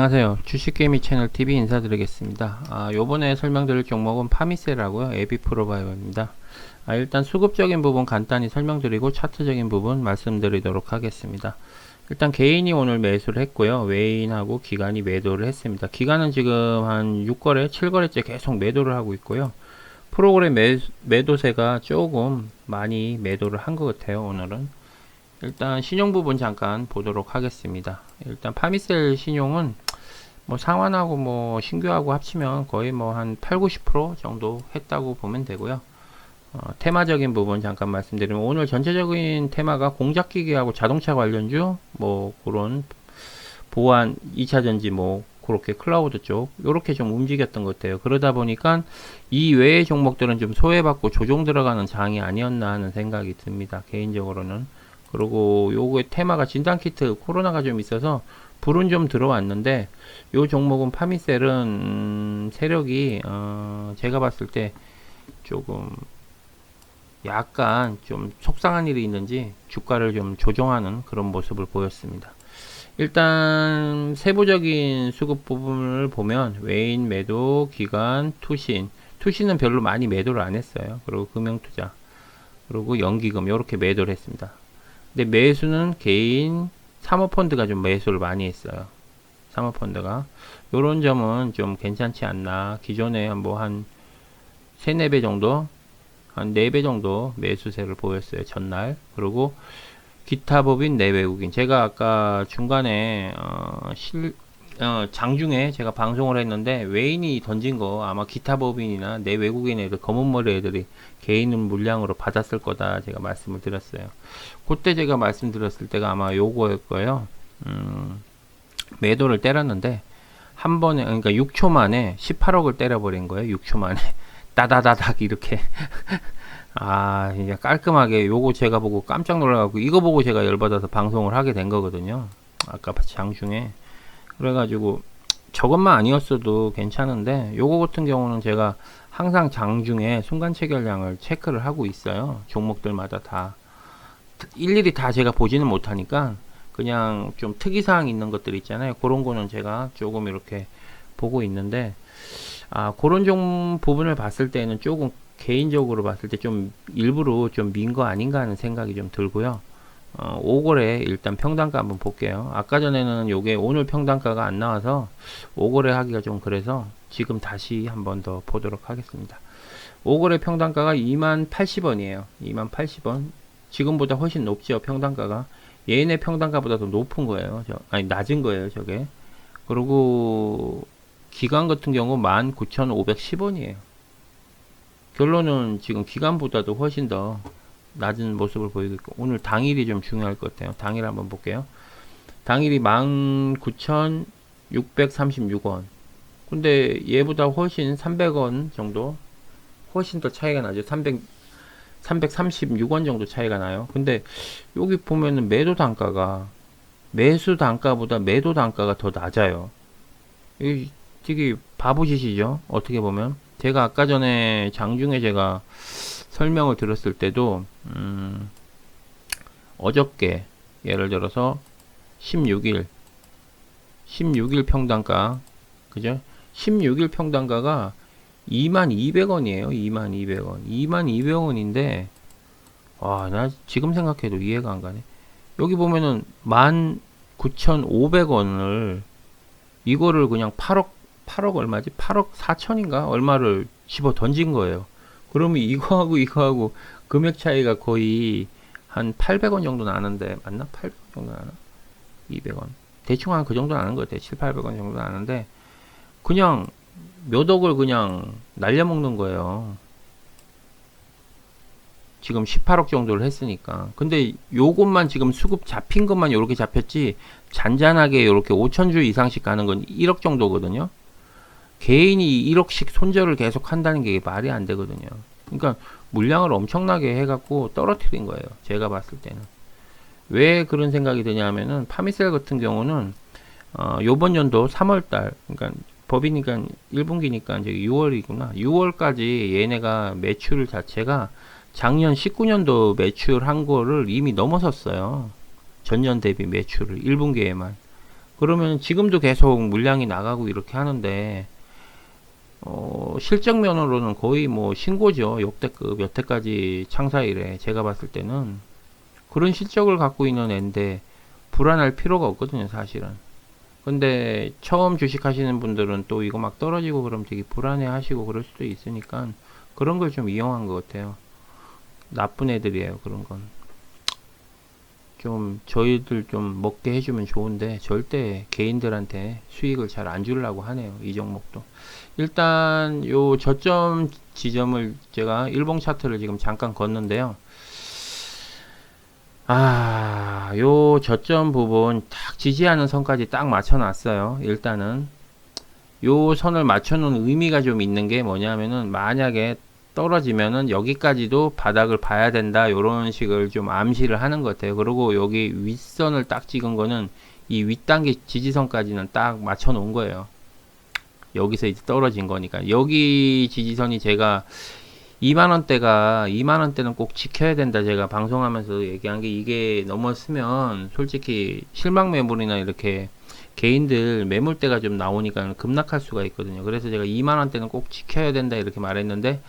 안녕하세요. 주식개미 채널 TV 인사드리겠습니다. 요번에 설명드릴 종목은 파미세라고요. 에비프로바이오입니다. 일단 수급적인 부분 간단히 설명드리고 차트적인 부분 말씀드리도록 하겠습니다. 일단 개인이 오늘 매수를 했고요. 외인하고 기관이 매도를 했습니다. 기관은 지금 한 6거래, 7거래째 계속 매도를 하고 있고요. 프로그램 매도세가 조금 많이 매도를 한 것 같아요. 오늘은. 일단 신용 부분 잠깐 보도록 하겠습니다. 일단 파미셀 신용은 뭐 상환하고 뭐 신규하고 합치면 거의 뭐 한 8, 90% 정도 했다고 보면 되고요. 테마적인 부분 잠깐 말씀드리면 오늘 전체적인 테마가 공작기기하고 자동차 관련주 뭐 그런 보안 2차 전지 뭐 그렇게 클라우드 쪽 요렇게 좀 움직였던 것 같아요. 그러다 보니까 이 외의 종목들은 좀 소외받고 조정 들어가는 장이 아니었나 하는 생각이 듭니다. 개인적으로는. 그리고 요거의 테마가 진단키트 코로나가 좀 있어서 불은 좀 들어왔는데 요 종목은 파미셀은 세력이 제가 봤을 때 조금 약간 좀 속상한 일이 있는지 주가를 좀 조정하는 그런 모습을 보였습니다. 일단 세부적인 수급 부분을 보면 외인 매도, 기관, 투신은 별로 많이 매도를 안 했어요. 그리고 금융투자, 그리고 연기금 이렇게 매도를 했습니다. 근데 매수는 개인 사모펀드가 좀 매수를 많이 했어요. 사모펀드가 요런 점은 좀 괜찮지 않나. 기존에 뭐 한 3, 4배 정도 한 4배 정도 매수세를 보였어요. 전날. 그리고 기타 법인 내외국인 제가 아까 중간에 장중에 제가 방송을 했는데 외인이 던진 거 아마 기타 법인이나 내외국인 애들 검은머리 애들이 개인 물량으로 받았을 거다 제가 말씀을 드렸어요. 그때 제가 말씀드렸을 때가 아마 요거일 거예요. 매도를 때렸는데 한 번에 그러니까 6초 만에 18억을 때려버린 거예요. 6초 만에 따다다닥 이렇게 이제 깔끔하게 요거 제가 보고 깜짝 놀라가지고 이거 보고 제가 열받아서 방송을 하게 된 거거든요. 아까 장중에. 그래가지고 저것만 아니었어도 괜찮은데 요거 같은 경우는 제가 항상 장중에 순간 체결량을 체크를 하고 있어요. 종목들마다 다 일일이 다 제가 보지는 못하니까 그냥 좀 특이사항 있는 것들 있잖아요. 그런 거는 제가 조금 이렇게 보고 있는데 그런 좀 부분을 봤을 때는 조금 개인적으로 봤을 때 좀 일부러 좀 민 거 아닌가 하는 생각이 좀 들고요. 5거래 일단 평단가 한번 볼게요. 아까 전에는 요게 오늘 평단가가 안 나와서 5거래 하기가 좀 그래서 지금 다시 한번 더 보도록 하겠습니다. 5거래 평단가가 2만 80원이에요. 2만 80원. 지금보다 훨씬 높죠. 평단가가. 얘네 평단가보다 더 높은 거예요. 낮은 거예요. 저게. 그리고 기간 같은 경우 19,510원이에요. 결론은 지금 기간보다도 훨씬 더 낮은 모습을 보이고 있고 오늘 당일이 좀 중요할 것 같아요. 당일 한번 볼게요. 당일이 19,636원. 근데 얘보다 훨씬 300원 정도 훨씬 더 차이가 나죠. 336원 정도 차이가 나요. 근데 여기 보면은 매수 단가보다 매도 단가가 더 낮아요. 이 되게 바보짓이죠. 어떻게 보면. 제가 아까 전에 장중에 제가 설명을 들었을 때도 어저께 예를 들어서 16일 평단가 그죠? 16일 평단가가 22,200원이에요. 22,200원. 22,200원인데 나 지금 생각해도 이해가 안 가네. 여기 보면은 19,500원을 이거를 그냥 8억 얼마지? 8억 4천인가? 얼마를 집어 던진 거예요. 그러면 이거하고 금액 차이가 거의 한 800원 정도 나는데 맞나? 800원 정도 나나? 200원. 대충 한 그 정도 나는 것 같아요. 7, 800원 정도 나는데 그냥 몇 억을 그냥 날려먹는 거예요. 지금 18억 정도를 했으니까. 근데 요것만 지금 수급 잡힌 것만 요렇게 잡혔지 잔잔하게 요렇게 5천주 이상씩 가는 건 1억 정도거든요. 개인이 1억씩 손절을 계속 한다는 게 말이 안 되거든요. 그러니까 물량을 엄청나게 해갖고 떨어뜨린 거예요. 제가 봤을 때는. 왜 그런 생각이 드냐면은 파미셀 같은 경우는 요번 연도 3월달 그러니까 법이니까 1분기니까 이제 6월이구나. 6월까지 얘네가 매출 자체가 작년 19년도 매출한 거를 이미 넘어섰어요. 전년 대비 매출을 1분기에만. 그러면 지금도 계속 물량이 나가고 이렇게 하는데 실적 면으로는 거의 뭐 신고죠. 역대급 여태까지 창사 이래 제가 봤을 때는 그런 실적을 갖고 있는 애인데 불안할 필요가 없거든요, 사실은. 근데 처음 주식하시는 분들은 또 이거 막 떨어지고 그러면 되게 불안해 하시고 그럴 수도 있으니까 그런 걸 좀 이용한 것 같아요. 나쁜 애들이에요, 그런 건. 좀 저희들 좀 먹게 해주면 좋은데 절대 개인들한테 수익을 잘 안 주려고 하네요, 이 종목도. 일단 요 저점 지점을 제가 일봉 차트를 지금 잠깐 걷는데요. 요 저점 부분 딱 지지하는 선까지 딱 맞춰 놨어요. 일단은 요 선을 맞춰 놓은 의미가 좀 있는 게 뭐냐면은 만약에 떨어지면은 여기까지도 바닥을 봐야 된다, 요런 식을 좀 암시를 하는 것 같아요. 그리고 여기 윗선을 딱 찍은 거는 이 윗단계 지지선까지는 딱 맞춰 놓은 거예요. 여기서 이제 떨어진 거니까. 여기 지지선이 제가 2만원대는 꼭 지켜야 된다, 제가 방송하면서 얘기한 게, 이게 넘었으면 솔직히 실망 매물이나 이렇게 개인들 매물대가 좀 나오니까 급락할 수가 있거든요. 그래서 제가 2만원대는 꼭 지켜야 된다 이렇게 말했는데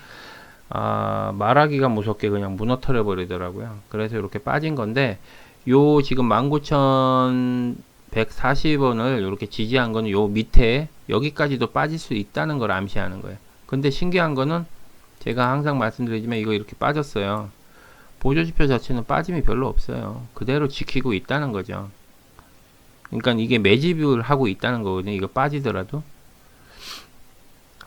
말하기가 무섭게 그냥 무너뜨려 버리더라고요. 그래서 이렇게 빠진 건데, 요 지금 19,140원을 이렇게 지지한 거는 요 밑에 여기까지도 빠질 수 있다는 걸 암시하는 거예요. 근데 신기한 거는 제가 항상 말씀드리지만 이거 이렇게 빠졌어요. 보조지표 자체는 빠짐이 별로 없어요. 그대로 지키고 있다는 거죠. 그러니까 이게 매집을 하고 있다는 거거든요, 이거 빠지더라도.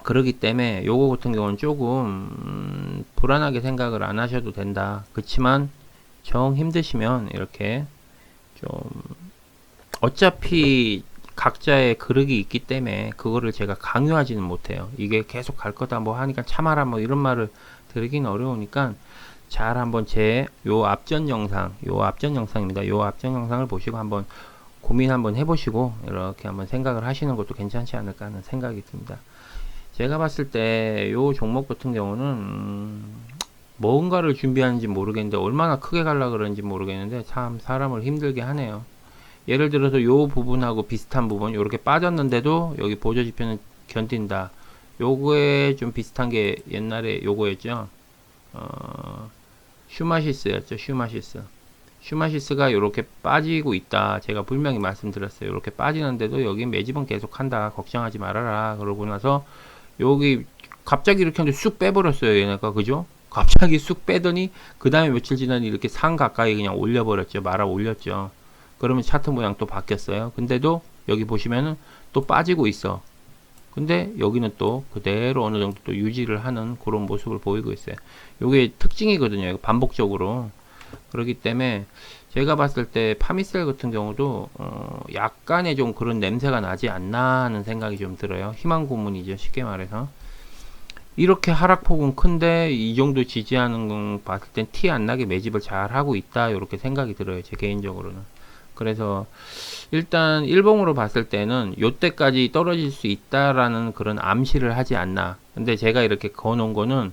그러기 때문에 요거 같은 경우는 조금 불안하게 생각을 안 하셔도 된다. 그렇지만 정 힘드시면 이렇게 좀, 어차피 각자의 그릇이 있기 때문에 그거를 제가 강요하지는 못해요. 이게 계속 갈 거다 뭐 하니까 참아라 뭐 이런 말을 드리긴 어려우니까 잘 한번 요 앞전 영상입니다. 요 앞전 영상을 보시고 한번 고민 한번 해보시고 이렇게 한번 생각을 하시는 것도 괜찮지 않을까 하는 생각이 듭니다. 제가 봤을 때 요 종목 같은 경우는 뭔가를 준비하는지 모르겠는데, 얼마나 크게 가려고 그러는지 모르겠는데 참 사람을 힘들게 하네요. 예를 들어서 요 부분하고 비슷한 부분 요렇게 빠졌는데도 여기 보조지표는 견딘다. 요거에 좀 비슷한 게 옛날에 요거였죠. 슈마시스였죠. 슈마시스가 요렇게 빠지고 있다, 제가 분명히 말씀드렸어요. 요렇게 빠지는데도 여기 매집은 계속 한다, 걱정하지 말아라. 그러고 나서 여기 갑자기 이렇게 하는데 쑥 빼버렸어요, 얘네가. 그죠? 갑자기 쑥 빼더니 그 다음에 며칠 지나니 이렇게 상 가까이 그냥 올려버렸죠. 말아 올렸죠. 그러면 차트 모양 또 바뀌었어요. 근데도 여기 보시면은 또 빠지고 있어. 근데 여기는 또 그대로 어느 정도 또 유지를 하는 그런 모습을 보이고 있어요. 요게 특징이거든요, 반복적으로. 그렇기 때문에 제가 봤을 때 파미셀 같은 경우도 약간의 좀 그런 냄새가 나지 않나 하는 생각이 좀 들어요. 희망 고문이죠, 쉽게 말해서. 이렇게 하락폭은 큰데 이 정도 지지하는 건 봤을 땐 티 안 나게 매집을 잘 하고 있다, 이렇게 생각이 들어요, 제 개인적으로는. 그래서 일단 일봉으로 봤을 때는 요때까지 떨어질 수 있다라는 그런 암시를 하지 않나. 근데 제가 이렇게 그어 놓은 거는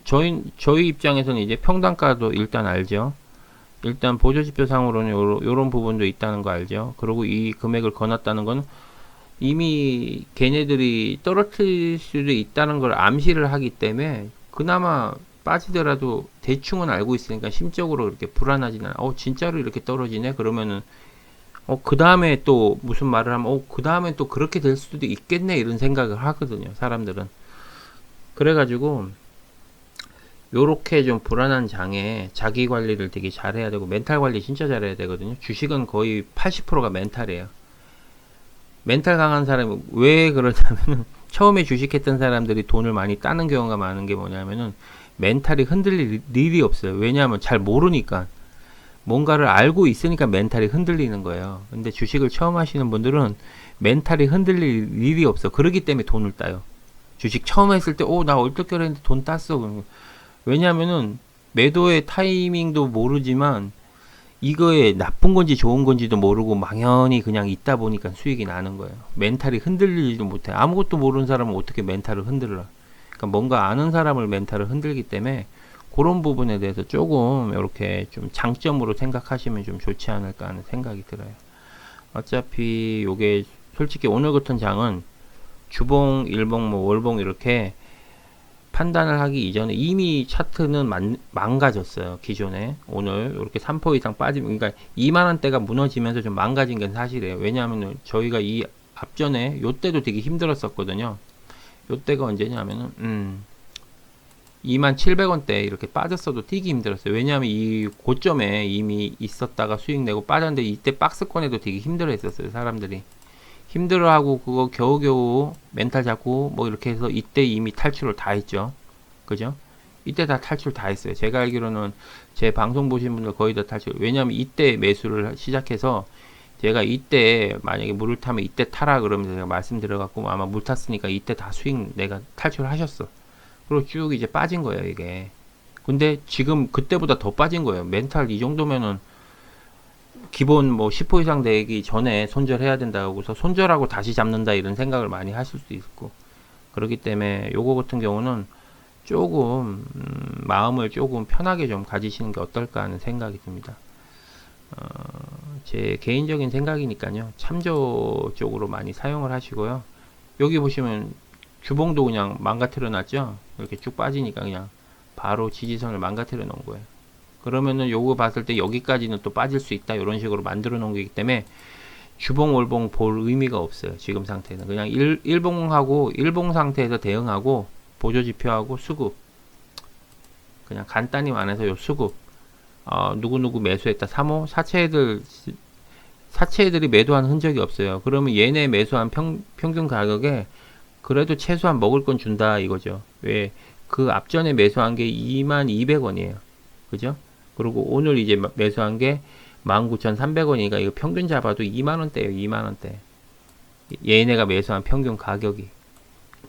저희 입장에서는 이제 평단가도 일단 알죠. 일단 보조지표 상으로는 요런 부분도 있다는 거 알죠. 그리고 이 금액을 거놨다는 건 이미 걔네들이 떨어뜨릴 수도 있다는 걸 암시를 하기 때문에 그나마 빠지더라도 대충은 알고 있으니까 심적으로 그렇게 불안하지는 않아. 진짜로 이렇게 떨어지네? 그러면은 그 다음에 또 무슨 말을 하면 그 다음에 또 그렇게 될 수도 있겠네, 이런 생각을 하거든요, 사람들은. 그래가지고 요렇게 좀 불안한 장에 자기 관리를 되게 잘해야 되고 멘탈 관리 진짜 잘해야 되거든요. 주식은 거의 80%가 멘탈이에요. 멘탈 강한 사람이 왜 그러냐면은 처음에 주식했던 사람들이 돈을 많이 따는 경우가 많은 게 뭐냐면은 멘탈이 흔들릴 일이 없어요. 왜냐하면 잘 모르니까. 뭔가를 알고 있으니까 멘탈이 흔들리는 거예요. 근데 주식을 처음 하시는 분들은 멘탈이 흔들릴 일이 없어. 그러기 때문에 돈을 따요. 주식 처음 했을 때 나 얼떨결에 돈 땄어. 왜냐하면은 매도의 타이밍도 모르지만 이거에 나쁜 건지 좋은 건지도 모르고 막연히 그냥 있다 보니까 수익이 나는 거예요. 멘탈이 흔들리지도 못해. 아무것도 모르는 사람은 어떻게 멘탈을 흔들어. 그러니까 뭔가 아는 사람을 멘탈을 흔들기 때문에 그런 부분에 대해서 조금 이렇게 좀 장점으로 생각하시면 좀 좋지 않을까 하는 생각이 들어요. 어차피 요게 솔직히 오늘 같은 장은 주봉, 일봉, 뭐 월봉 이렇게 판단을 하기 이전에 이미 차트는 망가졌어요. 기존에 오늘 이렇게 3% 이상 빠지면, 그러니까 2만원대가 무너지면서 좀 망가진 게 사실이에요. 왜냐하면 저희가 이 앞전에 요때도 되게 힘들었었거든요. 요때가 언제냐면은 2700원대 이렇게 빠졌어도 뛰기 힘들었어요. 왜냐하면 이 고점에 이미 있었다가 수익 내고 빠졌는데, 이때 박스권에도 되게 힘들어 했었어요. 사람들이 힘들어하고 그거 겨우겨우 멘탈 잡고 뭐 이렇게 해서 이때 이미 탈출을 다 했죠. 그죠? 이때 다 탈출 다 했어요. 제가 알기로는 제 방송 보신 분들 거의 다 탈출. 왜냐하면 이때 매수를 시작해서 제가 이때 만약에 물을 타면 이때 타라 그러면 제가 말씀드려갖고 아마 물 탔으니까 이때 다 수익 내가 탈출하셨어. 그리고 쭉 이제 빠진 거예요, 이게. 근데 지금 그때보다 더 빠진 거예요. 멘탈 이 정도면은 기본 뭐 10% 이상 되기 전에 손절해야 된다고 해서 손절하고 다시 잡는다 이런 생각을 많이 하실 수도 있고, 그렇기 때문에 요거 같은 경우는 조금 마음을 조금 편하게 좀 가지시는 게 어떨까 하는 생각이 듭니다. 제 개인적인 생각이니까요. 참조 쪽으로 많이 사용을 하시고요. 여기 보시면 주봉도 그냥 망가뜨려 놨죠. 이렇게 쭉 빠지니까 그냥 바로 지지선을 망가뜨려 놓은 거예요. 그러면은 요거 봤을 때 여기까지는 또 빠질 수 있다 이런 식으로 만들어 놓은 거기 때문에 주봉 월봉 볼 의미가 없어요. 지금 상태는 그냥 일봉하고 일봉 상태에서 대응하고 보조지표하고 수급, 그냥 간단히 말해서 요 수급, 누구누구 매수했다 3호 사채애들이 매도한 흔적이 없어요. 그러면 얘네 매수한 평균 가격에 그래도 최소한 먹을 건 준다 이거죠. 왜? 그 앞전에 매수한 게 22,200원이에요. 그죠? 그리고 오늘 이제 매수한 게 19,300원이니까 이거 평균 잡아도 2만원대예요. 2만원대. 얘네가 매수한 평균 가격이.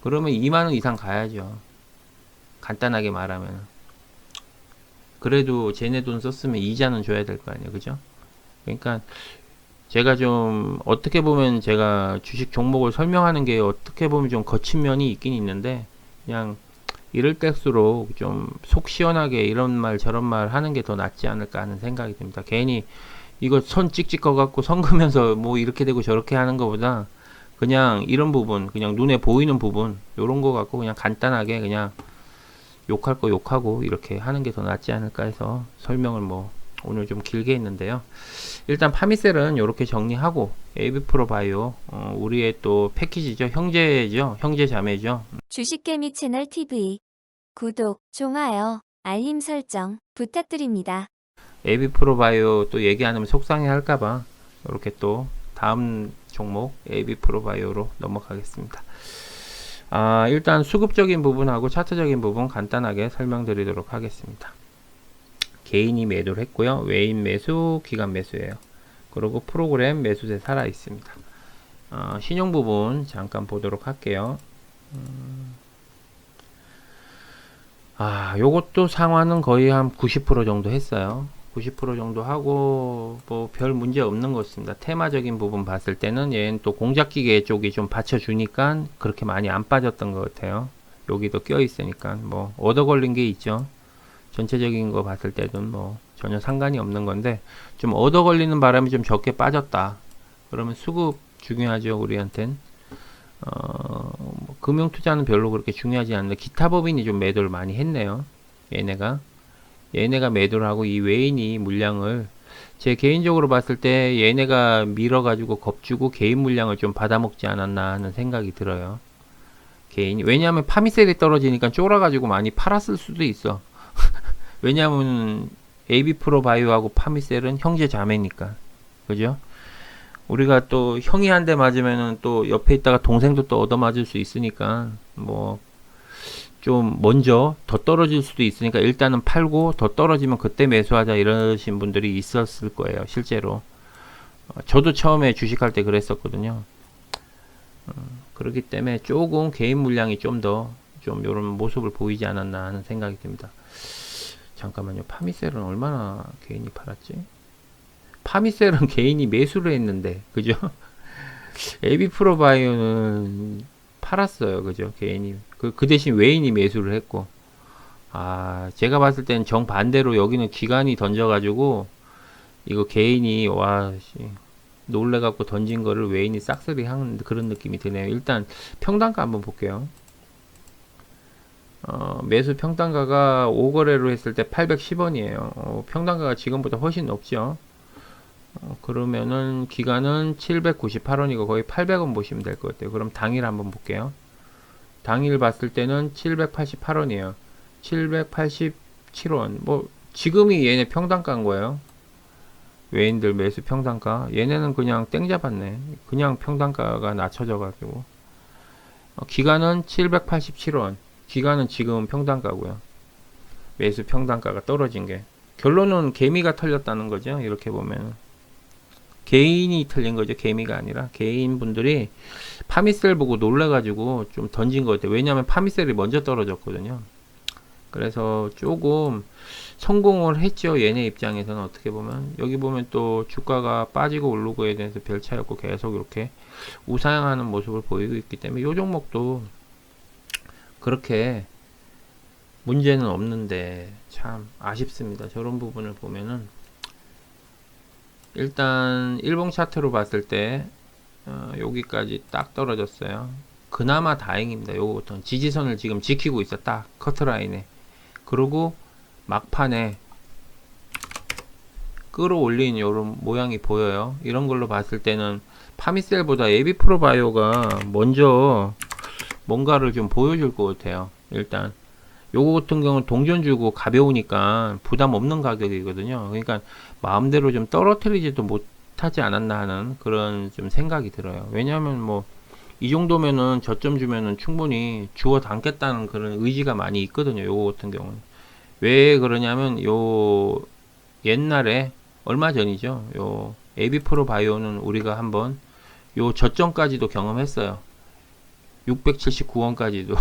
그러면 2만원 이상 가야죠. 간단하게 말하면. 그래도 쟤네 돈 썼으면 이자는 줘야 될 거 아니에요. 그죠? 그러니까 제가 좀 어떻게 보면 제가 주식 종목을 설명하는 게 어떻게 보면 좀 거친 면이 있긴 있는데, 그냥 이럴 때일수록 좀 속 시원하게 이런 말 저런 말 하는 게 더 낫지 않을까 하는 생각이 듭니다. 괜히 이거 손 찍찍 거 갖고 선 그면서 뭐 이렇게 되고 저렇게 하는 것보다 그냥 이런 부분, 그냥 눈에 보이는 부분 요런 거 갖고 그냥 간단하게 그냥 욕할 거 욕하고 이렇게 하는 게 더 낫지 않을까 해서 설명을 뭐 오늘 좀 길게 했는데요. 일단 파미셀은 이렇게 정리하고, 에이비프로바이오 우리의 또 패키지죠. 형제죠. 형제 자매죠. 주식개미 채널 TV 구독, 좋아요, 알림 설정 부탁드립니다. 에이비프로바이오 또 얘기 안 하면 속상해 할까봐 이렇게 또 다음 종목 에이비프로바이오로 넘어가겠습니다. 일단 수급적인 부분하고 차트적인 부분 간단하게 설명드리도록 하겠습니다. 개인이 매도를 했고요. 외인 매수, 기간 매수예요. 그리고 프로그램 매수세 살아 있습니다. 신용 부분 잠깐 보도록 할게요. 요것도 상환은 거의 한 90% 정도 했어요. 90% 정도 하고 뭐 별 문제 없는 것 같습니다. 테마적인 부분 봤을 때는 얘는 또 공작기계 쪽이 좀 받쳐주니까 그렇게 많이 안 빠졌던 것 같아요. 여기도 껴 있으니까 뭐 얻어 걸린 게 있죠. 전체적인 거 봤을 때는 뭐 전혀 상관이 없는 건데, 좀 얻어 걸리는 바람에 좀 적게 빠졌다. 그러면 수급 중요하죠, 우리한텐. 뭐 금융 투자는 별로 그렇게 중요하지 않는데 기타 법인이 좀 매도를 많이 했네요. 얘네가 매도를 하고 이 외인이 물량을, 제 개인적으로 봤을 때 얘네가 밀어가지고 겁주고 개인 물량을 좀 받아먹지 않았나 하는 생각이 들어요. 개인이, 왜냐하면 파미셀이 떨어지니까 쫄아가지고 많이 팔았을 수도 있어. 왜냐하면 에이비프로바이오하고 파미셀은 형제 자매니까. 그죠? 우리가 또 형이 한 대 맞으면은 또 옆에 있다가 동생도 또 얻어맞을 수 있으니까 뭐 좀 먼저 더 떨어질 수도 있으니까 일단은 팔고 더 떨어지면 그때 매수하자 이러신 분들이 있었을 거예요. 실제로 저도 처음에 주식할 때 그랬었거든요. 그렇기 때문에 조금 개인 물량이 좀 더 좀 이런 모습을 보이지 않았나 하는 생각이 듭니다. 잠깐만요. 파미셀은 얼마나 개인이 팔았지? 파미셀은 개인이 매수를 했는데, 그죠? 에이비프로바이오는 팔았어요. 그죠? 개인이. 그 대신 외인이 매수를 했고. 제가 봤을 땐 정반대로 여기는 기관이 던져가지고, 이거 개인이, 놀래갖고 던진 거를 외인이 싹쓸이 하는 그런 느낌이 드네요. 일단 평단가 한번 볼게요. 매수 평단가가 5거래로 했을 때 810원이에요. 평단가가 지금보다 훨씬 높죠. 그러면은 기간은 798원이고 거의 800원 보시면 될 것 같아요. 그럼 당일 한번 볼게요. 당일 봤을 때는 788원이에요. 787원. 뭐 지금이 얘네 평단가인 거예요. 외인들 매수 평단가. 얘네는 그냥 땡 잡았네. 그냥 평단가가 낮춰져 가지고. 기간은 787원. 기간은 지금 평단가고요. 매수 평단가가 떨어진 게. 결론은 개미가 털렸다는 거죠. 이렇게 보면. 개인이 틀린 거죠. 개미가 아니라 개인분들이 파미셀 보고 놀라가지고 좀 던진 것 같아요. 왜냐하면 파미셀이 먼저 떨어졌거든요. 그래서 조금 성공을 했죠. 얘네 입장에서는 어떻게 보면 여기 보면 또 주가가 빠지고 오르고에 대해서 별 차이 없고 계속 이렇게 우상향하는 모습을 보이고 있기 때문에 이 종목도 그렇게 문제는 없는데 참 아쉽습니다. 저런 부분을 보면은 일단 일봉 차트로 봤을 때 여기까지 딱 떨어졌어요. 그나마 다행입니다. 요거부터는 지지선을 지금 지키고 있어. 딱 커트라인에. 그리고 막판에 끌어올린 요런 모양이 보여요. 이런 걸로 봤을 때는 파미셀보다 에비프로바이오가 먼저 뭔가를 좀 보여줄 것 같아요. 일단 요거 같은 경우는 동전 주고 가벼우니까 부담 없는 가격이거든요. 그러니까 마음대로 좀 떨어뜨리지도 못하지 않았나 하는 그런 좀 생각이 들어요. 왜냐하면 뭐 이 정도면은 저점 주면은 충분히 주워 담겠다는 그런 의지가 많이 있거든요. 요거 같은 경우는 왜 그러냐면 요 옛날에 얼마 전이죠. 요 에비프로 바이오는 우리가 한번 요 저점까지도 경험했어요. 679원까지도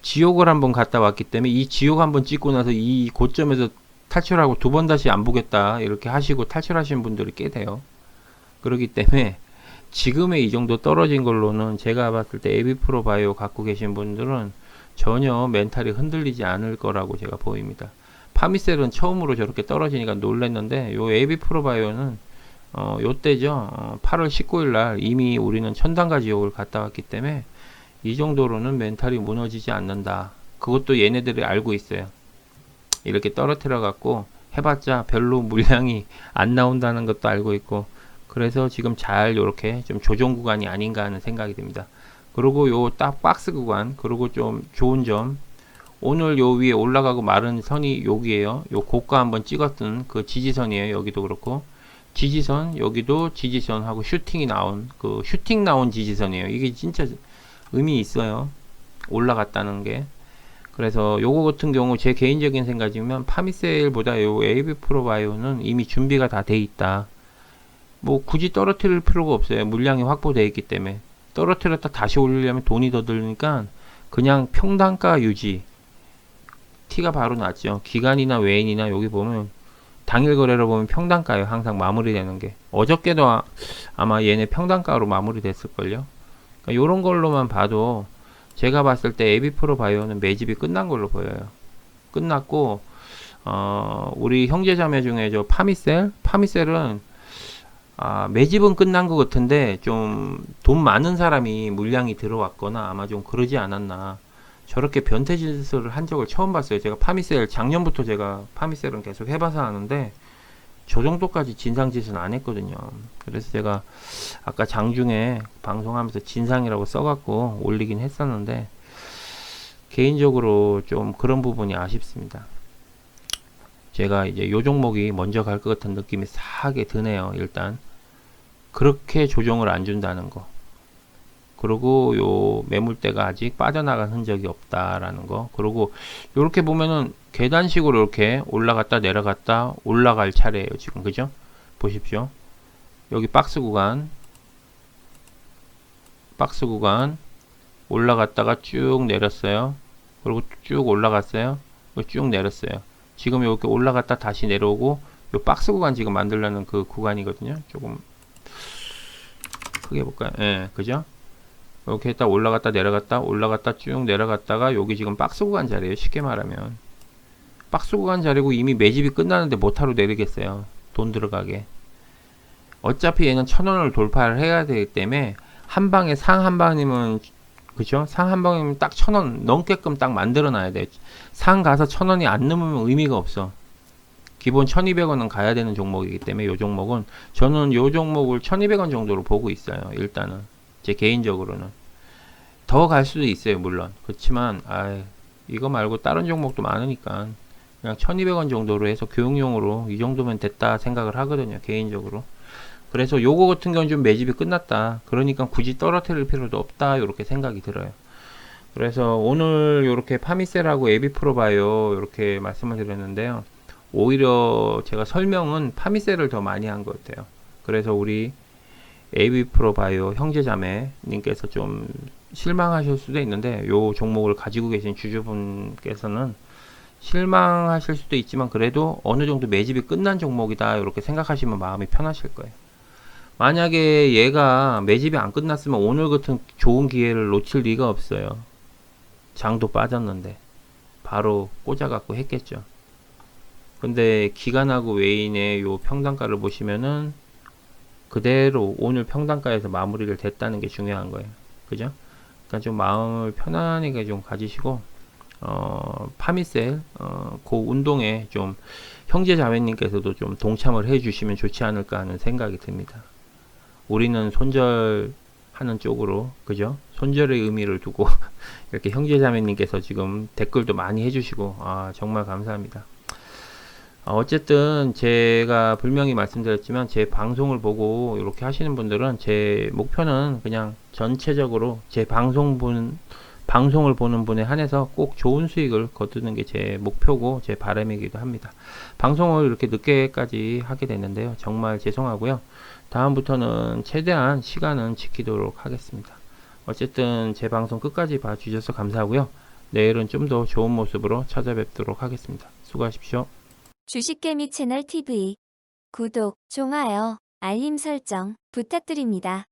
지옥을 한번 갔다 왔기 때문에 이 지옥 한번 찍고 나서 이 고점에서 탈출하고 두 번 다시 안 보겠다 이렇게 하시고 탈출하신 분들이 꽤 돼요. 그렇기 때문에 지금의 이 정도 떨어진 걸로는 제가 봤을 때 에비프로 바이오 갖고 계신 분들은 전혀 멘탈이 흔들리지 않을 거라고 제가 보입니다. 파미셀은 처음으로 저렇게 떨어지니까 놀랐는데 요 에비프로 바이오는 요때죠. 8월 19일 날 이미 우리는 천당과 지옥을 갔다 왔기 때문에 이 정도로는 멘탈이 무너지지 않는다. 그것도 얘네들이 알고 있어요. 이렇게 떨어뜨려 갖고 해봤자 별로 물량이 안 나온다는 것도 알고 있고 그래서 지금 잘 요렇게 좀 조정 구간이 아닌가 하는 생각이 듭니다. 그리고 요 딱 박스 구간 그리고 좀 좋은 점 오늘 요 위에 올라가고 마른 선이 여기에요. 요 고가 한번 찍었던 그 지지선이에요. 여기도 그렇고 지지선 여기도 지지선하고 슈팅이 나온 그 슈팅 나온 지지선이에요. 이게 진짜 의미 있어요. 올라갔다는 게. 그래서 요거 같은 경우 제 개인적인 생각이면 파미셀보다 요 에이비프로바이오는 이미 준비가 다 돼 있다. 뭐 굳이 떨어뜨릴 필요가 없어요. 물량이 확보되어 있기 때문에. 떨어뜨렸다 다시 올리려면 돈이 더 들니까 그냥 평단가 유지. 티가 바로 났죠. 기간이나 외인이나 여기 보면 당일 거래로 보면 평단가예요. 항상 마무리되는 게. 어저께도 아마 얘네 평단가로 마무리됐을걸요. 그러니까 요런 걸로만 봐도 제가 봤을 때 에비프로 바이오는 매집이 끝난 걸로 보여요. 끝났고 우리 형제자매 중에 저 파미셀은 매집은 끝난 것 같은데 좀 돈 많은 사람이 물량이 들어왔거나 아마 좀 그러지 않았나. 저렇게 변태 짓을 한 적을 처음 봤어요. 제가 파미셀 작년부터 제가 파미셀은 계속 해봐서 아는데 저 정도까지 진상짓은 안 했거든요. 그래서 제가 아까 장중에 방송하면서 진상이라고 써갖고 올리긴 했었는데 개인적으로 좀 그런 부분이 아쉽습니다. 제가 이제 요 종목이 먼저 갈 것 같은 느낌이 싹하게 드네요. 일단 그렇게 조정을 안 준다는 거. 그리고 요 매물대가 아직 빠져나간 흔적이 없다라는 거. 그리고 요렇게 보면은 계단식으로 이렇게 올라갔다 내려갔다 올라갈 차례예요. 지금 그죠? 보십시오. 여기 박스 구간 올라갔다가 쭉 내렸어요. 그리고 쭉 올라갔어요. 쭉 내렸어요. 지금 이렇게 올라갔다 다시 내려오고 요 박스 구간 지금 만들려는 그 구간이거든요. 조금 크게 볼까요? 예, 그죠? 이렇게 했다 올라갔다 쭉 내려갔다가 여기 지금 박스 구간 자리에요. 쉽게 말하면 박스 구간 자리고 이미 매집이 끝나는데 못하러 내리겠어요. 돈 들어가게. 어차피 얘는 1000원을 돌파를 해야 되기 때문에 한 방에 상 한 방이면, 그죠? 상 한 방이면 딱 1000원 넘게끔 딱 만들어 놔야 돼. 상 가서 1000원이 안 넘으면 의미가 없어. 기본 1200원은 가야 되는 종목이기 때문에 요 종목은, 저는 요 종목을 1200원 정도로 보고 있어요. 일단은 제 개인적으로는 더 갈 수도 있어요, 물론. 그렇지만 이거 말고 다른 종목도 많으니까 그냥 1200원 정도로 해서 교육용으로 이 정도면 됐다 생각을 하거든요, 개인적으로. 그래서 요거 같은 경우는 좀 매집이 끝났다, 그러니까 굳이 떨어뜨릴 필요도 없다, 이렇게 생각이 들어요. 그래서 오늘 이렇게 파미셀하고 에비프로바이오 이렇게 말씀을 드렸는데요, 오히려 제가 설명은 파미셀을 더 많이 한 것 같아요. 그래서 우리 에비프로바이오 형제자매님께서 좀 실망하실 수도 있는데, 요 종목을 가지고 계신 주주분께서는 실망하실 수도 있지만 그래도 어느 정도 매집이 끝난 종목이다, 이렇게 생각하시면 마음이 편하실 거예요. 만약에 얘가 매집이 안 끝났으면 오늘 같은 좋은 기회를 놓칠 리가 없어요. 장도 빠졌는데 바로 꽂아갖고 했겠죠. 근데 기간하고 외인의 요 평단가를 보시면은 그대로 오늘 평단가에서 마무리를 됐다는 게 중요한 거예요. 그죠? 그러니까 좀 마음을 편안하게 좀 가지시고, 파미셀, 그 운동에 좀 형제 자매님께서도 좀 동참을 해 주시면 좋지 않을까 하는 생각이 듭니다. 우리는 손절하는 쪽으로, 그죠? 손절의 의미를 두고 이렇게 형제 자매님께서 지금 댓글도 많이 해주시고, 정말 감사합니다. 어쨌든 제가 분명히 말씀드렸지만 제 방송을 보고 이렇게 하시는 분들은, 제 목표는 그냥 전체적으로 제 방송을 보는 분에 한해서 꼭 좋은 수익을 거두는 게 제 목표고 제 바람이기도 합니다. 방송을 이렇게 늦게까지 하게 됐는데요, 정말 죄송하고요. 다음부터는 최대한 시간은 지키도록 하겠습니다. 어쨌든 제 방송 끝까지 봐주셔서 감사하고요. 내일은 좀 더 좋은 모습으로 찾아뵙도록 하겠습니다. 수고하십시오. 주식개미 채널 TV 구독, 좋아요, 알림 설정 부탁드립니다.